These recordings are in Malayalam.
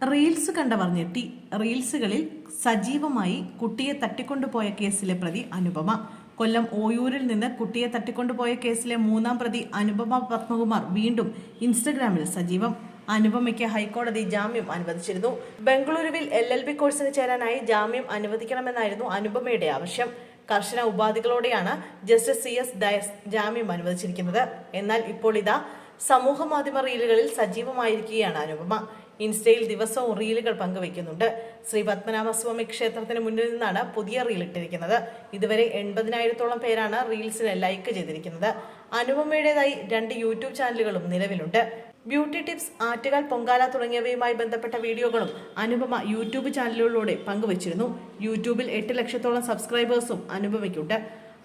റീൽസ് കണ്ടവർ ഞെട്ടി. റീൽസുകളിൽ സജീവമായി കുട്ടിയെ തട്ടിക്കൊണ്ടുപോയ കേസിലെ പ്രതി അനുപമ. കൊല്ലം ഓയൂരിൽ നിന്ന് കുട്ടിയെ തട്ടിക്കൊണ്ടുപോയ കേസിലെ മൂന്നാം പ്രതി അനുപമ പത്മകുമാർ വീണ്ടും ഇൻസ്റ്റഗ്രാമിൽ സജീവം. അനുപമയ്ക്ക് ഹൈക്കോടതി ജാമ്യം അനുവദിച്ചിരുന്നു. ബംഗളൂരുവിൽ LLB കോഴ്സിന് ചേരാനായി ജാമ്യം അനുവദിക്കണമെന്നായിരുന്നു അനുപമയുടെ ആവശ്യം. കർശന ഉപാധികളോടെയാണ് ജസ്റ്റിസ് CS ഡയസ് ജാമ്യം അനുവദിച്ചിരിക്കുന്നത്. എന്നാൽ ഇപ്പോൾ ഇതാ സമൂഹ മാധ്യമ റീലുകളിൽ സജീവമായിരിക്കുകയാണ് അനുപമ. ഇൻസ്റ്റയിൽ ദിവസവും റീലുകൾ പങ്കുവയ്ക്കുന്നുണ്ട്. ശ്രീ പത്മനാഭസ്വാമി ക്ഷേത്രത്തിന് മുന്നിൽ നിന്നാണ് പുതിയ റീൽ ഇട്ടിരിക്കുന്നത്. ഇതുവരെ 80,000-ഓളം പേരാണ് റീൽസിന് ലൈക്ക് ചെയ്തിരിക്കുന്നത്. അനുപമയുടേതായി 2 യൂട്യൂബ് ചാനലുകളും നിലവിലുണ്ട്. ബ്യൂട്ടി ടിപ്സ്, ആറ്റുകാൽ പൊങ്കാല തുടങ്ങിയവയുമായി ബന്ധപ്പെട്ട വീഡിയോകളും അനുപമ യൂട്യൂബ് ചാനലുകളിലൂടെ പങ്കുവച്ചിരുന്നു. യൂട്യൂബിൽ 8 ലക്ഷത്തോളം സബ്സ്ക്രൈബേഴ്സും അനുപമയ്ക്കുണ്ട്.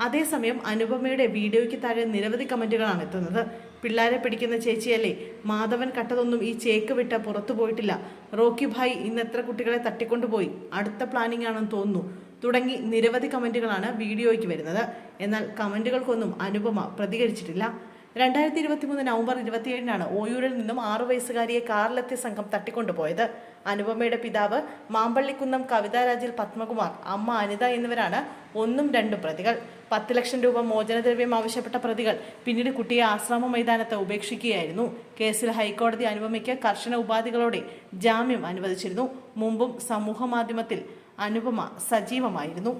അതേസമയം അനുപമയുടെ വീഡിയോയ്ക്ക് താഴെ നിരവധി കമന്റുകളാണ് എത്തുന്നത്. പിള്ളേരെ പിടിക്കുന്ന ചേച്ചിയല്ലേ, മാധവൻ കട്ടതൊന്നും ഈ ചേക്ക് വിട്ട പുറത്തു പോയിട്ടില്ല, റോക്കി ഭായ് ഇന്ന് എത്ര കുട്ടികളെ തട്ടിക്കൊണ്ടുപോയി, അടുത്ത പ്ലാനിംഗ് ആണെന്ന് തോന്നുന്നു തുടങ്ങി നിരവധി കമന്റുകളാണ് വീഡിയോയ്ക്ക് വരുന്നത്. എന്നാൽ കമന്റുകൾക്കൊന്നും അനുപമ പ്രതികരിച്ചിട്ടില്ല. 2023 നവംബർ 27-നാണ് ഓയൂരിൽ നിന്നും 6 വയസ്സുകാരിയെ കാറിലെത്തിയ സംഘം തട്ടിക്കൊണ്ടുപോയത്. അനുപമയുടെ പിതാവ് മാമ്പള്ളിക്കുന്നം കവിതാരാജിൽ പത്മകുമാർ, അമ്മ അനിത എന്നിവരാണ് 1ഉം 2ഉം പ്രതികൾ. 10 ലക്ഷം രൂപ മോചനദ്രവ്യം ആവശ്യപ്പെട്ട പ്രതികൾ പിന്നീട് കുട്ടിയെ ആശ്രമ മൈതാനത്ത് ഉപേക്ഷിക്കുകയായിരുന്നു. കേസിൽ ഹൈക്കോടതി അനുപമയ്ക്ക് കർശന ഉപാധികളോടെ ജാമ്യം അനുവദിച്ചിരുന്നു. മുമ്പും സമൂഹ മാധ്യമത്തിൽ അനുപമ സജീവമായിരുന്നു.